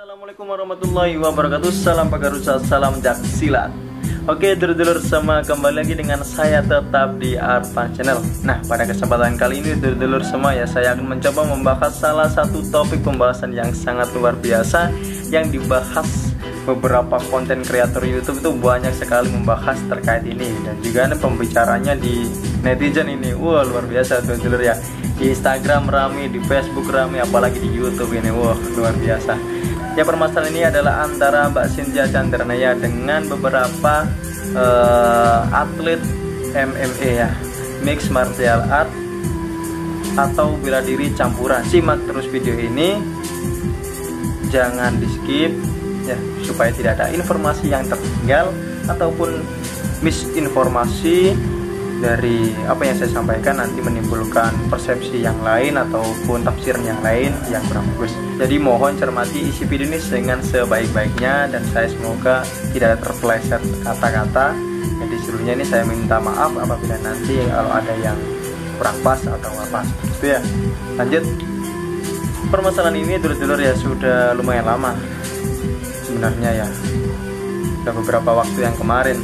Assalamualaikum warahmatullahi wabarakatuh. Salam pagarusa, salam jaksilat. Oke dulur-dulur semua, kembali lagi dengan saya tetap di Arfan Channel. Nah, pada kesempatan kali ini dulur-dulur semua ya, saya akan mencoba membahas salah satu topik pembahasan yang sangat luar biasa yang dibahas beberapa konten kreator YouTube itu banyak sekali membahas terkait ini, dan juga pembicaranya di netizen ini. Wah, luar biasa dulur-dulur ya. Di Instagram rame, di Facebook rame, apalagi di YouTube ini. Wah, luar biasa. Ya, permasalahan ini adalah antara Mbak Cynthia Chandranaya dengan beberapa atlet MMA ya, mixed martial art atau bela diri campuran. Simak terus video ini, jangan di skip ya, supaya tidak ada informasi yang tertinggal ataupun misinformasi dari apa yang saya sampaikan nanti menimbulkan persepsi yang lain ataupun tafsir yang lain yang kurang bagus. Jadi mohon cermati isi video ini dengan sebaik-baiknya, dan saya semoga tidak terpeleset kata-kata. Jadi seluruhnya ini saya minta maaf apabila nanti kalau ada yang kurang pas atau nggak pas gitu ya. Lanjut, permasalahan ini dulur-dulur ya sudah lumayan lama sebenarnya ya, sudah beberapa waktu yang kemarin.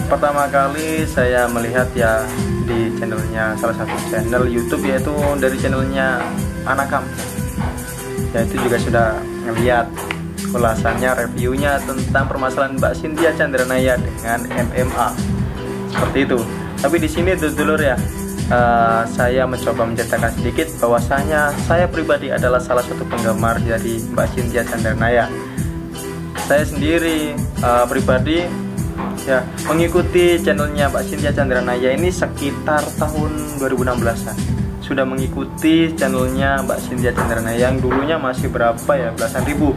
Pertama kali saya melihat ya di channelnya, salah satu channel YouTube, yaitu dari channelnya Anakam. Ya, itu juga sudah ngeliat ulasannya, reviewnya tentang permasalahan Mbak Cynthia Chandranaya dengan MMA seperti itu. Tapi di sini dulur ya, saya mencoba menceritakan sedikit bahwasanya saya pribadi adalah salah satu penggemar dari Mbak Cynthia Chandranaya. Saya sendiri pribadi ya mengikuti channelnya Mbak Cynthia Chandranaya ini sekitar tahun 2016-an. Sudah mengikuti channelnya Mbak Cynthia Chandranaya yang dulunya masih berapa ya, belasan ribu,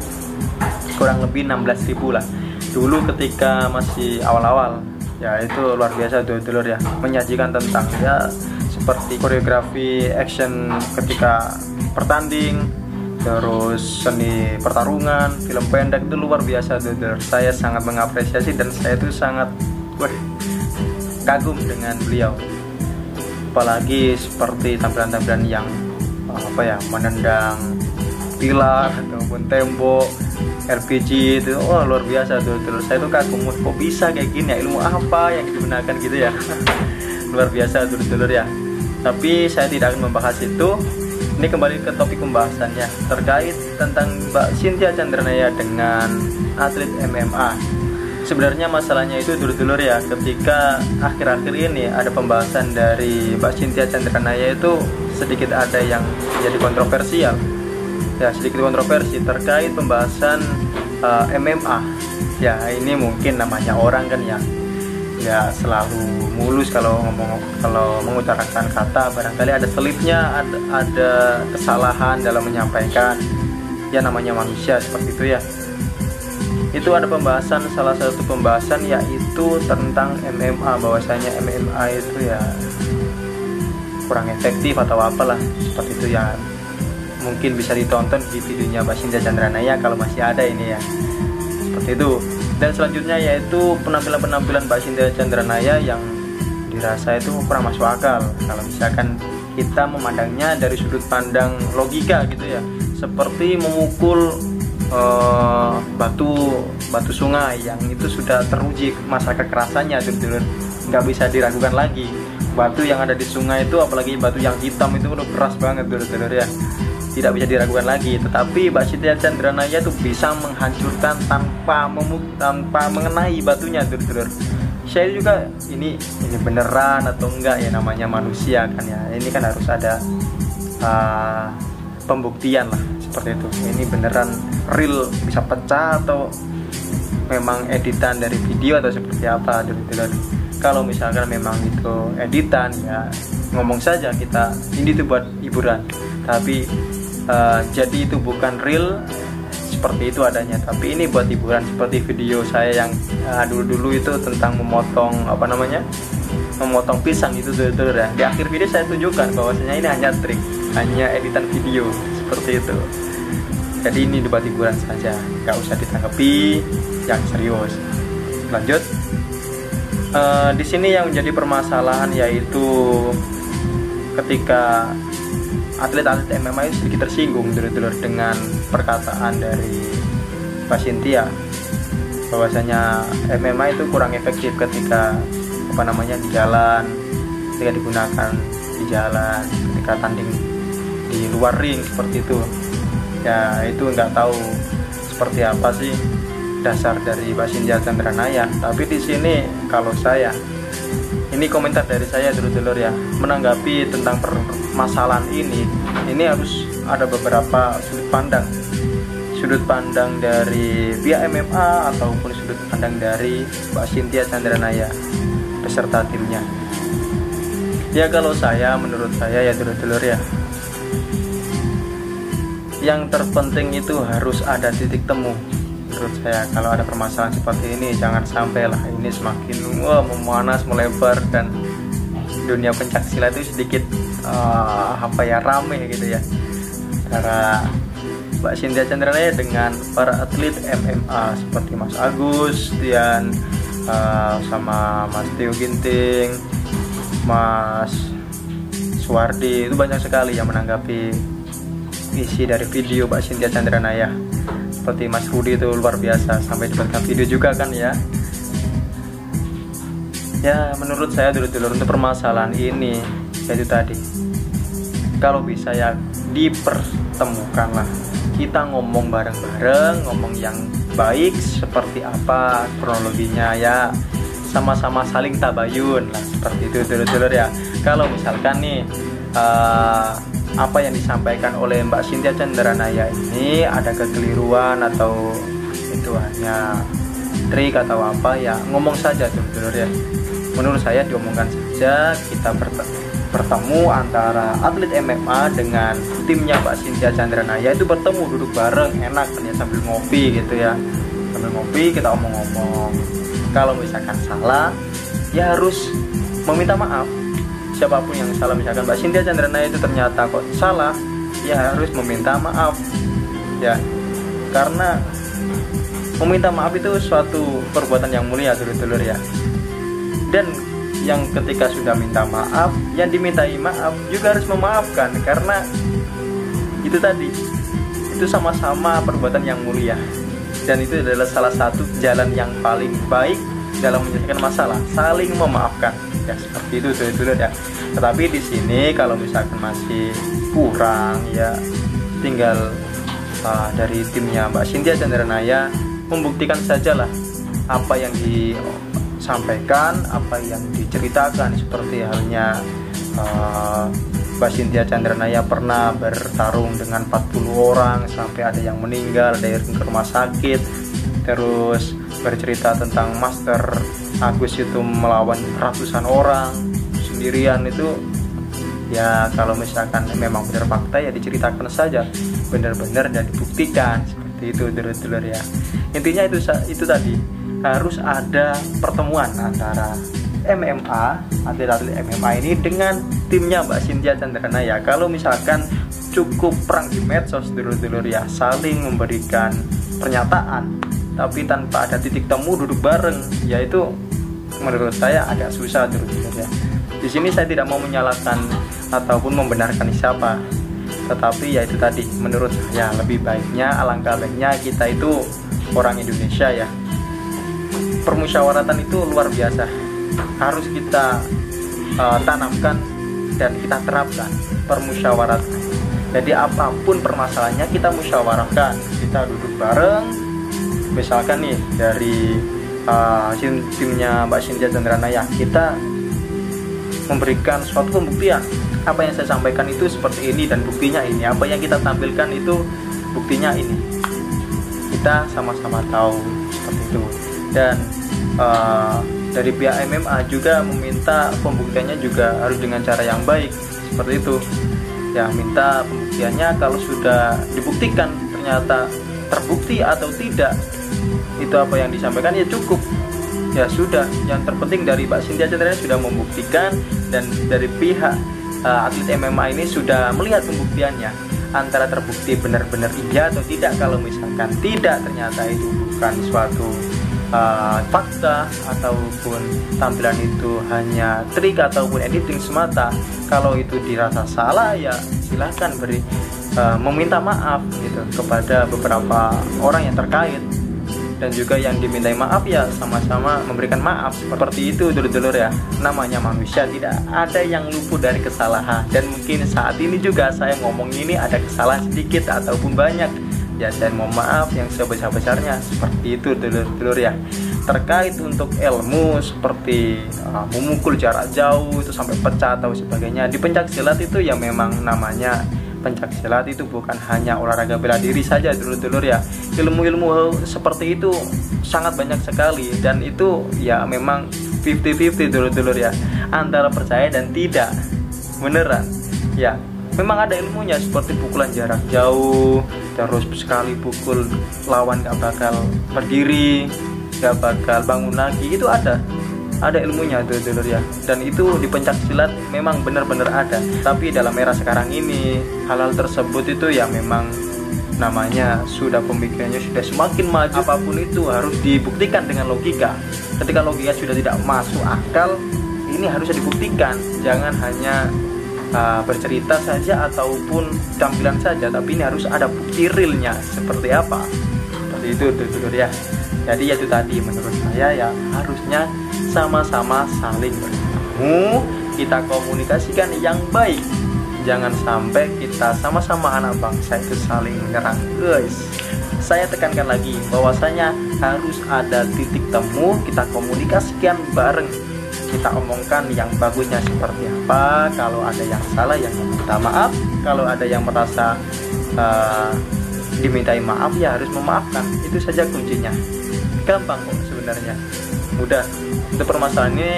kurang lebih 16.000 lah dulu ketika masih awal-awal. Ya, itu luar biasa dulur ya, menyajikan tentang ya seperti koreografi action ketika bertanding, terus seni pertarungan, film pendek, itu luar biasa dulur. Saya sangat mengapresiasi dan saya itu sangat kagum dengan beliau. Apalagi seperti tampilan-tampilan yang apa ya, menendang pilar ataupun tembok, RPG itu, oh luar biasa dulur. Saya itu kagum, kok bisa kayak gini ya, ilmu apa yang digunakan gitu ya. Luar biasa dulur ya. Tapi saya tidak akan membahas itu. Ini kembali ke topik pembahasannya terkait tentang Mbak Cynthia Chandranaya dengan atlet MMA. Sebenarnya masalahnya itu dulur-dulur ya, ketika akhir-akhir ini ada pembahasan dari Mbak Cynthia Chandranaya itu sedikit ada yang jadi kontroversial. Ya, sedikit kontroversi terkait pembahasan MMA. Ya, ini mungkin namanya orang kan ya, nggak selalu mulus kalau mengutarakan kata, barangkali ada selipnya, ada kesalahan dalam menyampaikan. Ya, namanya manusia seperti itu ya. Itu ada pembahasan, salah satu pembahasan yaitu tentang MMA, bahwasanya MMA itu ya kurang efektif atau apalah seperti itu ya. Mungkin bisa ditonton di videonya Mbak Cynthia Chandranaya kalau masih ada ini ya, seperti itu. Dan selanjutnya yaitu penampilan-penampilan Mbak Cynthia Chandranaya yang dirasa itu kurang masuk akal kalau misalkan kita memandangnya dari sudut pandang logika gitu ya, seperti memukul batu sungai yang itu sudah teruji masa kekerasannya dulur, nggak bisa diragukan lagi. Batu yang ada di sungai itu, apalagi batu yang hitam itu udah keras banget dulur ya, tidak bisa diragukan lagi. Tetapi Mbak Cynthia Chandranaya itu bisa menghancurkan tanpa mengenai batunya dulur. Saya juga ini beneran atau enggak ya, namanya manusia kan ya, ini kan harus ada pembuktian lah seperti itu. Ini beneran real bisa pecah atau memang editan dari video atau seperti apa dulur. Kalau misalkan memang itu editan ya ngomong saja kita, ini tuh buat hiburan. Tapi jadi itu bukan real seperti itu adanya, tapi ini buat hiburan. Seperti video saya yang dulu itu tentang memotong memotong pisang itu dulur ya. Di akhir video saya tunjukkan bahwasanya ini hanya trik, hanya editan video seperti itu. Jadi ini buat hiburan saja, nggak usah ditanggapi yang serius. Lanjut, di sini yang menjadi permasalahan yaitu ketika atlet-atlet MMA itu sedikit tersinggung dulur-dulur dengan perkataan dari Mbak Cynthia bahwasanya MMA itu kurang efektif ketika di jalan, ketika digunakan di jalan, ketika tanding di luar ring seperti itu. Ya itu nggak tahu seperti apa sih dasar dari Mbak Cynthia Chandranaya. Tapi di sini kalau saya, ini komentar dari saya dulur-dulur ya, menanggapi tentang permasalahan ini harus ada beberapa sudut pandang dari pihak MMA ataupun sudut pandang dari Mbak Cynthia Chandranaya beserta timnya. Ya kalau menurut saya ya dulur-dulur ya, yang terpenting itu harus ada titik temu. Menurut saya kalau ada permasalahan seperti ini, jangan sampai lah ini semakin memanas, melebar, dan dunia pencaksilat itu sedikit rame gitu ya, antara Mbak Cynthia Chandranaya dengan para atlet MMA seperti Mas Agus, Tian, sama Mas Tio Ginting, Mas Suwardi. Itu banyak sekali yang menanggapi isi dari video Mbak Cynthia Chandranaya. Seperti Mas Rudi itu luar biasa, sampai dapatkan video juga kan ya. Ya menurut saya dulur-dulur untuk permasalahan ini yaitu tadi, kalau bisa ya dipertemukan lah, kita ngomong bareng-bareng, ngomong yang baik seperti apa kronologinya ya, sama-sama saling tabayun lah seperti itu dulur-dulur ya. Kalau misalkan nih apa yang disampaikan oleh Mbak Cynthia Chandranaya ini ada kekeliruan atau itu hanya trik atau apa ya, ngomong saja dulur-dulur ya. Menurut saya diomongkan saja, kita bertemu antara atlet MMA dengan timnya Mbak Cynthia Chandranaya, itu bertemu duduk bareng enak kan ya, sambil ngopi gitu ya, sambil ngopi kita omong-omong. Kalau misalkan salah ya harus meminta maaf. Siapapun yang salah, misalkan Mbak Cynthia Chandranaya itu ternyata kok salah, ya harus meminta maaf ya, karena meminta maaf itu suatu perbuatan yang mulia dulur-dulur ya. Dan yang ketika sudah minta maaf, yang dimintai maaf juga harus memaafkan, karena itu tadi, itu sama-sama perbuatan yang mulia, dan itu adalah salah satu jalan yang paling baik dalam menyelesaikan masalah, saling memaafkan ya, seperti itu dulur-dulur ya. Tetapi di sini kalau misalkan masih kurang ya, tinggal dari timnya Mbak Cynthia Chandranaya membuktikan sajalah apa yang disampaikan, apa yang diceritakan. Seperti halnya Mbak Cynthia Chandranaya pernah bertarung dengan 40 orang sampai ada yang meninggal, ada yang ke rumah sakit. Terus bercerita tentang Master Agus itu melawan ratusan orang sendirian. Itu ya kalau misalkan memang benar fakta ya diceritakan saja, benar-benar dan dibuktikan seperti itu dulur-dulur ya. Intinya itu tadi, harus ada pertemuan antara MMA, atlet-atlet MMA ini dengan timnya Mbak Cynthia Chandranaya. Kalau misalkan cukup perang di medsos dulur-dulur ya, saling memberikan pernyataan tapi tanpa ada titik temu duduk bareng, ya itu menurut saya agak susah dulur-dulur ya. Di sini saya tidak mau menyalahkan ataupun membenarkan siapa, tetapi ya itu tadi, menurut saya lebih baiknya, alangkah baiknya kita itu orang Indonesia ya, permusyawaratan itu luar biasa, harus kita tanamkan dan kita terapkan permusyawaratan. Jadi apapun permasalahannya kita musyawarahkan, kita duduk bareng. Misalkan nih dari timnya Mbak Cynthia Chandranaya, kita memberikan suatu pembuktian, apa yang saya sampaikan itu seperti ini dan buktinya ini, apa yang kita tampilkan itu buktinya ini, kita sama-sama tahu seperti itu. Dan dari pihak MMA juga meminta pembuktiannya juga harus dengan cara yang baik seperti itu ya, minta pembuktiannya kalau sudah dibuktikan ternyata terbukti atau tidak, itu apa yang disampaikan ya cukup ya sudah. Yang terpenting dari Mbak Cynthia Chandranaya sudah membuktikan, dan dari pihak atlet MMA ini sudah melihat pembuktiannya, antara terbukti benar-benar iya atau tidak. Kalau misalkan tidak, ternyata itu bukan suatu fakta ataupun tampilan itu hanya trik ataupun editing semata, kalau itu dirasa salah ya silahkan beri meminta maaf gitu kepada beberapa orang yang terkait, dan juga yang dimintai maaf ya sama-sama memberikan maaf. Seperti itu dulur-dulur ya, namanya manusia, tidak ada yang luput dari kesalahan. Dan mungkin saat ini juga saya ngomong ini ada kesalahan sedikit ataupun banyak, ya saya mohon maaf yang sebesar-besarnya. Seperti itu dulur-dulur ya. Terkait untuk ilmu seperti memukul jarak jauh itu sampai pecah atau sebagainya, di pencak silat itu ya memang namanya pencak silat itu bukan hanya olahraga bela diri saja dulur-dulur ya. Ilmu-ilmu seperti itu sangat banyak sekali, dan itu ya memang 50-50 dulur-dulur ya, antara percaya dan tidak. Beneran ya, memang ada ilmunya seperti pukulan jarak jauh, terus sekali pukul lawan gak bakal berdiri, gak bakal bangun lagi, itu ada ilmunya dulur ya. Dan itu di pencak silat memang benar-benar ada. Tapi dalam era sekarang ini hal-hal tersebut itu ya memang namanya sudah pemikirannya sudah semakin maju. Apapun itu harus dibuktikan dengan logika. Ketika logika sudah tidak masuk akal, ini harusnya dibuktikan. Jangan hanya bercerita saja ataupun tampilan saja, tapi ini harus ada bukti realnya seperti apa. Seperti itu dulur ya. Jadi ya itu tadi, menurut saya ya harusnya sama-sama saling bertemu, kita komunikasikan yang baik. Jangan sampai kita sama-sama anak bangsa itu saling menyerang, guys. Saya tekankan lagi bahwasanya harus ada titik temu, kita komunikasikan bareng, kita omongkan yang bagusnya seperti apa. Kalau ada yang salah yang meminta maaf, kalau ada yang merasa dimintai maaf ya harus memaafkan. Itu saja kuncinya, gampang kok sebenarnya, mudah. Untuk permasalahan ini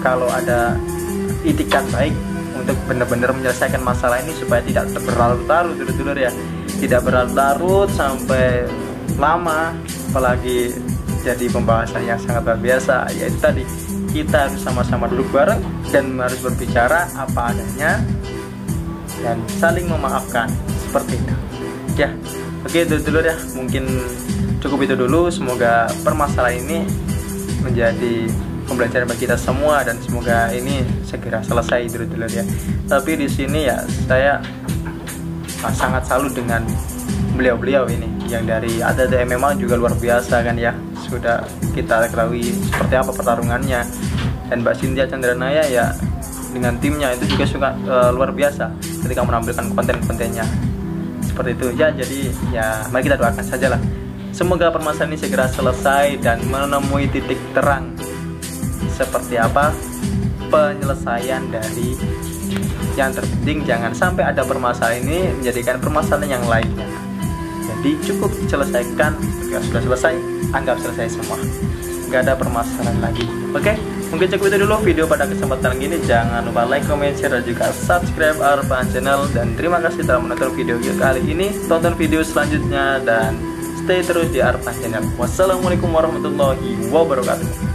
kalau ada itikat baik untuk benar-benar menyelesaikan masalah ini supaya tidak berlarut-larut dulur-dulur ya, tidak berlarut-larut sampai lama, apalagi jadi pembahasan yang sangat luar biasa. Yaitu tadi, kita harus sama-sama duduk bareng dan harus berbicara apa adanya dan saling memaafkan, seperti itu ya. Oke dulur-dulur ya, mungkin cukup itu dulu. Semoga permasalahan ini menjadi pembelajaran bagi kita semua, dan semoga ini segera selesai dulur-dulur ya. Tapi di sini ya saya sangat salut dengan beliau-beliau ini yang dari atlet MMA juga luar biasa kan ya. Sudah kita ketahui seperti apa pertarungannya, dan Mbak Cynthia Chandranaya ya dengan timnya itu juga suka luar biasa ketika menampilkan konten-kontennya seperti itu ya. Jadi ya mari kita doakan saja lah, semoga permasalahan ini segera selesai dan menemui titik terang seperti apa penyelesaian dari. Yang terpenting jangan sampai ada permasalahan ini menjadikan permasalahan yang lainnya. Jadi cukup selesaikan, ketika sudah selesai anggap selesai semua, nggak ada permasalahan lagi. Oke, mungkin cukup itu dulu video pada kesempatan ini. Jangan lupa like, comment, share, dan juga subscribe Arfan Channel. Dan terima kasih telah menonton video kali ini. Tonton video selanjutnya dan stay terus di Arfan Channel. Wassalamualaikum warahmatullahi wabarakatuh.